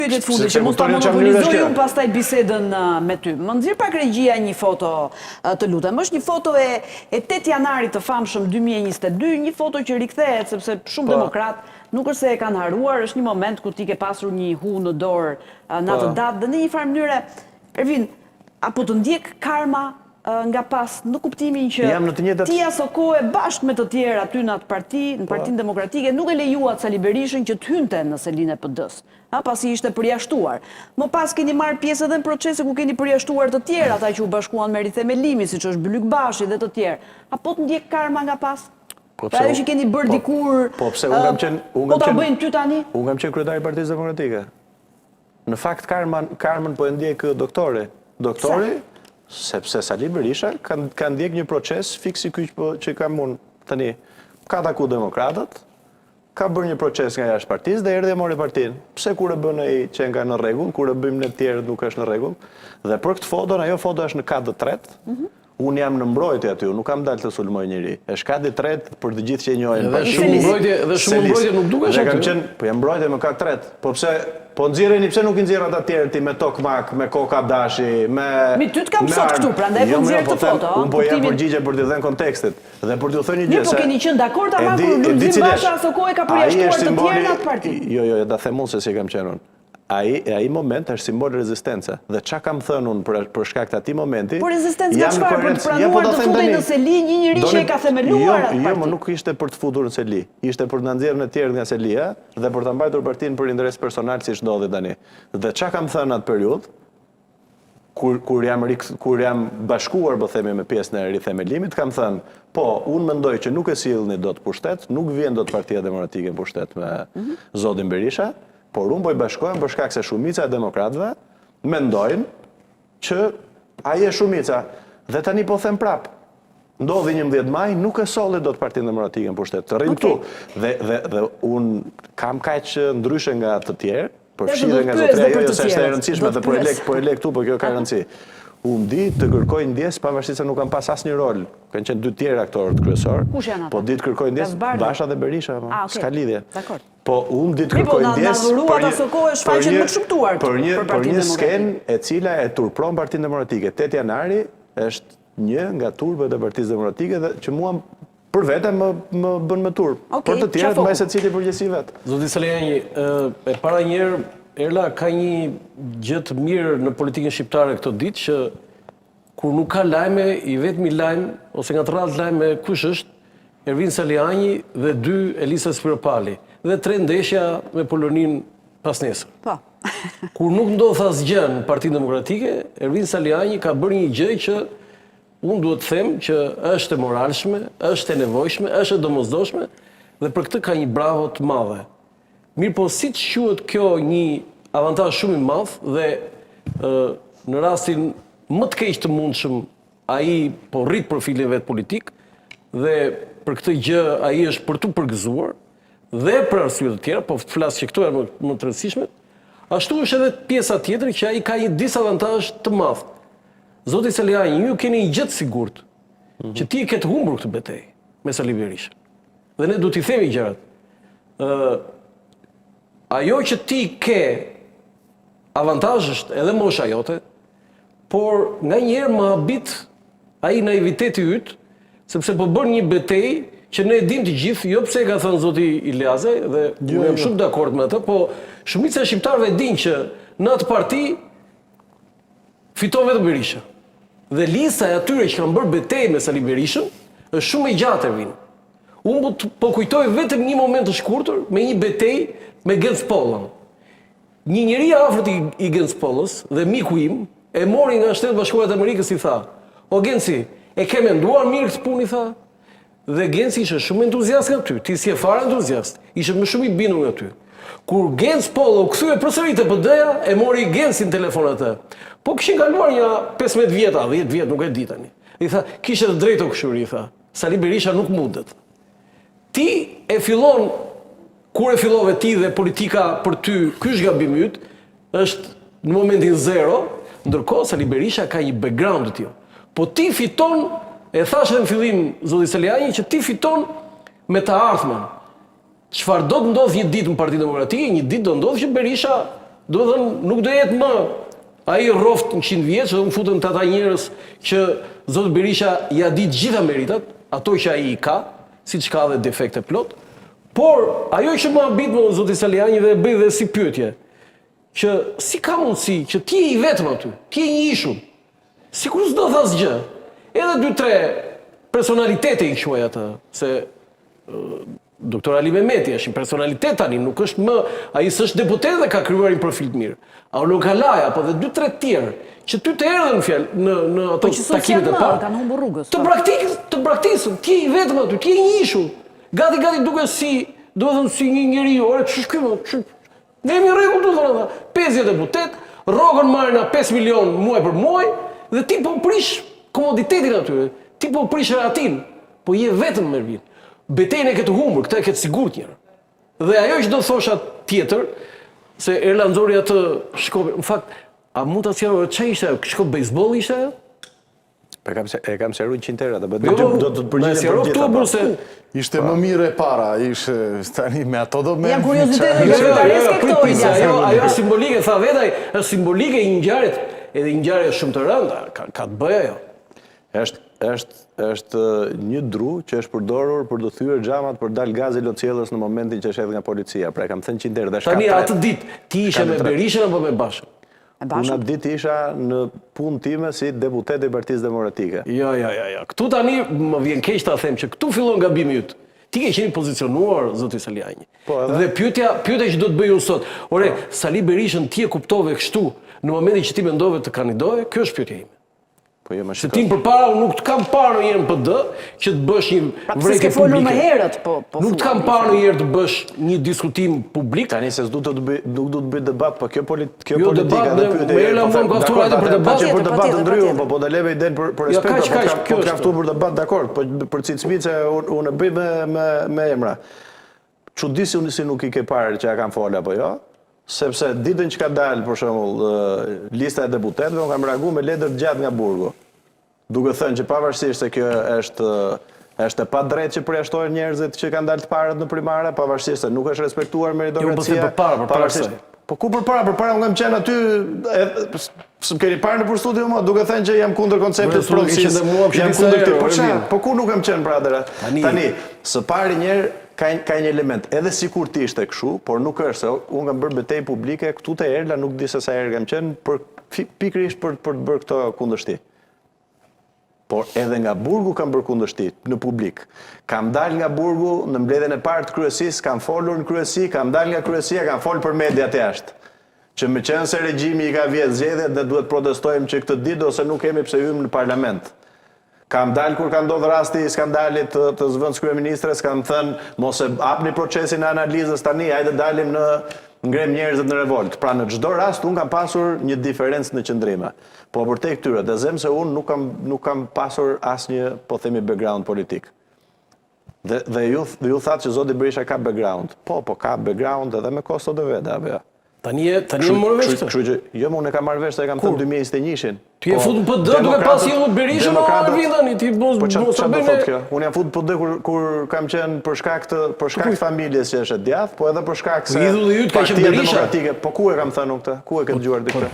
pyetje të fundit që mund ta monopolizoj unë pastaj bisedën me ty. Më nxjerr pak regjia një foto, të lutem. Është një foto e 8 janarit të famshëm 2022, një foto që rikthehet sepse shumë demokrat nuk është se e kanë haruar, është një moment ku ti ke pasur një hu në dorë në atë datë dhe në një farë mënyre, Ervin, apo të ndjek karma nga pas në kuptimin që ti aso kohë bashkë me të tjerë aty në atë parti, në Partinë Demokratike, nuk e lejuat Sali Berishën që të hynte në selinë e PD-s, pasi ishte përjashtuar. Më pas keni marrë pjesë edhe në procese ku keni përjashtuar të tjerë, ata që u bashkuan me Rithemelimi, siç është Bylyk Bashi dhe të tjerë. Apo të ndjek karma nga pas? Pra ajo që keni bërë dikur, po ta bëjnë ty tani? Unë kam qenë kryetari i Partisë Demokratike. Në fakt karmën po e ndjek doktori. Doktori, sepse Sali Berisha ka ndjek një proces fiksi që kam unë tani. Ka taku demokratët, ka bërë një proces nga jashtë partisë dhe erdhi e mori partinë. Pse kur e bën ai që nga në rregull, kur e bëjmë ne të tjerë nuk është në rregull. Dhe për këtë foton, ajo foto është në kadë të tretë. Unë jam në mbrojtje aty, nuk kam dalë të sulmoj njëri. Është kadë i tretë për të gjithë që e njohin. Dhe shumë mbrojtje nuk dukesh aty. Po jam mbrojtje me kadë tretë. Po pse po nxirreni pse nuk i nxirrat ata tjerë ti me Tokmak, me Koka Abdashi, me Mi ty të kam sot këtu, prandaj po nxjerr të foto. Unë po jam përgjigje për t'i dhënë kontekstit dhe për t'u thënë një gjë. Po keni qenë dakord ama kur Lulzim Basha aso kohë ka përjashtuar të tjerë në atë parti. Jo, ta them unë se si kam qenë unë. Ai moment është simbol rezistence. Dhe çka kam thënë unë për shkak të atij momenti. Po rezistencë nga çfarë? Për të pranuar të futej në seli një njeri që e ka themeluar atë parti. Jo, nuk ishte për të futur në seli. Ishte për të na nxjerrë në tjerë nga selia dhe për ta mbajtur partinë për interes personal siç ndodhi tani. Dhe çka kam thënë atë periudhë, kur jam bashkuar, po themi, me pjesën e rithemelimit, kam thënë, po, unë mendoj që nuk e sillni dot pushtet, nuk vjen dot Partia Demokratike në pushtet me zotin Berisha. Por unë po i bashkohem për shkak se shumica e demokratëve mendojnë që ai është shumica. Dhe tani po them prap. Ndodhi 11 maj, nuk e solli dot Partinë Demokratike në pushtet. Të rrim këtu. Dhe unë kam kaq ndryshe nga të tjerë, përfshirë nga zotëria jo se është e rëndësishme dhe po e lek këtu, po kjo ka rëndësi. Unë di të kërkoj ndjes pavarësisht se nuk kam pas asnjë rol. Kanë qenë dy tjerë aktorët kryesor. Po di të kërkoj ndjes Basha dhe Berisha, s'ka lidhje. Po unë di të kërkoj ndjes për një skenë e cila e turpron Partinë Demokratike. 8 janari është një nga turpet e Partisë Demokratike dhe që mua për vete më bën më turp. Për të tjerët mbaj secili përgjegjësi vet. Zoti Saliani, e para njerë Erla ka një gjë të mirë në politikën shqiptare këto ditë që kur nuk ka lajme, i vetmi lajm ose nga të radhë lajme kush është Ervin Saliani dhe 2 Elisa Spiropali dhe 3 ndeshja me Polonin pas nesër. Po. Kur nuk ndodh asgjë në Partinë Demokratike, Ervin Saliani ka bërë një gjë që unë duhet të them që është e moralshme, është e nevojshme, është e domosdoshme dhe për këtë ka një bravo të madhe. Mirë po, si që quhet kjo një avantazh shumë i madh dhe në rastin më të keq të mundshëm ai po rrit profilin vet politik dhe për këtë gjë ai është për tu përgëzuar dhe për arsye të tjera, po flas që këto janë më të rëndësishme. Ashtu është edhe pjesa tjetër që ai ka një disavantazh të madh. Zoti Saliani, ju keni një gjë të sigurt që ti e ke të humbur këtë betejë me Sali Berishën. Dhe ne duhet t'i themi gjërat. Ajo që ti ke avantazh është edhe mosha jote, por nga njerë më habit ai naiviteti yt, sepse po bën një betejë që ne e dim të gjithë, jo pse ka thënë zoti Iliazaj dhe jam shumë dakord me atë, po shumica e shqiptarëve din që në atë parti fiton vetëm Berisha. Dhe lista e atyre që kanë bërë betejë me Sali Berishën është shumë e gjatë e vinë. Unë po kujtoj vetëm një moment të shkurtër me një betejë me Gens Pollën. Një njeri afërt i Gens Pollës dhe miku im e mori nga Shtetet Bashkuara të Amerikës i tha: "O Gensi, e ke menduar mirë këtë punë?" i tha. Dhe Gensi ishte shumë entuziast nga ty, ti si e fare entuziast, ishe më shumë i bindur nga ty. Kur Gens Pollë u kthye përsëri te PD-ja, e mori Gensin telefon atë. Po kishin kaluar një 15 vjeta, 10 vjet, nuk e di tani. I tha: "Kishe të drejtë o këshuri", i tha. "Sali Berisha nuk mundet." Ti e fillon kur e fillove ti dhe politika për ty, ky është gabimi yt, është në momentin zero, ndërkohë Sali Berisha ka një background të tillë. Po ti fiton, e thash edhe në fillim zoti Saliani, që ti fiton me të ardhmen. Çfarë do të ndodhë një ditë në Partinë Demokratike, një ditë do ndodhë që Berisha Do të thënë, nuk do jetë më ai rroft në 100 vjeç, do të futën të ata njerëz që zoti Berisha ja di të gjitha meritat, ato që ai i ka, siç ka dhe defekte plot. Por ajo që më habit më zoti Saliani dhe e bëj dhe si pyetje, që si ka mundësi që ti je i vetëm aty, ti je i ishur, sikur s'do tha asgjë. Edhe 2-3 personalitete i quaj atë, se doktor Ali Mehmeti është një personalitet tani, nuk është më, ai s'është deputet dhe ka krijuar një profil të mirë. Aulo Kalaja, po dhe 2-3 tjerë, që ty të erdhën fjalë në ato takimet e parë. Kanë humbur rrugës. Të praktikën, ti je i vetëm aty, ti je i ishur. Gati duke si, do të thënë si një njeriu, ore ç'është ky më? Ne jemi rregull do të thonë, 50 deputet, rrogën marrin 5 milion muaj për muaj dhe ti po prish komoditetin aty. Ti po prish atin, po je vetëm me Ervin. Betejën e ke të humbur, këtë e ke të sigurt njëra. Dhe ajo që do thosha tjetër, se Erland Zori atë shkoi, në fakt, a mund ta sqaroj ç'ishte ishte, shkop bejsbolli ishte ajo? E kam sqaruar 100 herë, do të përgjigjem për gjitha. Ishte më mirë e para, ishte tani me ato do me... Janë kuriozitete qytetareske këto i Ajo simbolike, tha vetaj, është simbolike i ngjarjet, edhe i ngjarje shumë të rënda, ka të bëjë ajo. Është një dru që është përdorur për të thyer xhamat për dal gazi lotcjellës në momentin që është hedhur nga policia. Pra e kam thënë 100 herë dhe tani atë ditë ti ishe me Berishën apo me Bashën? Unë atë ditë isha në punë time si deputet i Partisë Demokratike. Jo. Këtu tani më vjen keq ta them që këtu fillon gabimi yt. Ti ke qenë pozicionuar zoti Saliani. Dhe pyetja që do të bëj unë sot. Ore, Sali Berishën ti e kuptove kështu në momentin që ti mendove të kandidoje? Kjo është pyetja ime. Se ti përpara nuk të kam parë ndonjëherë në PD që të bësh një vrekje publike. Nuk të kam parë ndonjëherë të bësh një diskutim publik. Tani se nuk do të bëj debat, po kjo politika dhe pyetja. Për debat të ndryshëm, po do leve iden për respekt, po të kaftu për debat, dakord, po për cicmice unë bëj me emra. Çuditsi unë si nuk i ke parë që ja kam folë apo jo? Sepse ditën që ka dalë, për shembull, lista e deputetëve, unë kam reaguar me letër gjatë nga burgu. Duke thënë që pavarësisht se kjo është e padrejtë që përjashtojnë njerëzit që kanë dalë të parët në primare, pavarësisht se nuk është respektuar meritokracia. Po ku përpara unë kam qenë aty, s'm keni parë në studio më, duke thënë që jam kundër konceptit prodhësisë, jam kundër këtij. Po ku nuk kam qenë pradera? Tani, së pari njerë ka një element, edhe sikur ti ishte kështu, por nuk është, se unë kam bërë betejë publike, këtu te Erla nuk di se sa herë kam qenë, pikërisht për të bërë këto kundërshti. Por edhe nga burgu kam bërë kundërshti në publik. Kam dalë nga burgu në mbledhjen e parë të kryesisë, kam folur në kryesi, kam dalë nga kryesia, kam folur për mediat jashtë. Që me qenë se regjimi i ka vjedhë zgjedhjet, ne duhet protestojmë që këtë ditë ose nuk kemi pse hyjmë në parlament. Kam dalë kur ka ndodhur rasti i skandalit të zëvendës kryeministres, kam thënë mos e hapni procesin e analizës tani, hajde dalim në ngrem njerëzit në revolt. Pra në çdo rast unë kam pasur një diferencë në qëndrime. Po përtej këtyre, dhe zem se unë nuk kam pasur asnjë, po themi, background politik. Dhe ju thatë që zoti Berisha ka background. Po ka background edhe me kosto të veta, apo jo? Tani e morë vesh këtë? Jo, unë e kam marrë vesh se e kam thënë 2021-shin. Ti e fut në PD duke pas jemi Berisha në Ervin tani, ti mos të bëj. Unë jam fut në PD kur kam qenë për shkak të familjes që është e djathtë, po edhe për shkak se Partia Demokratike. Po ku e kam thënë unë këtë? Ku e ke dëgjuar këtë?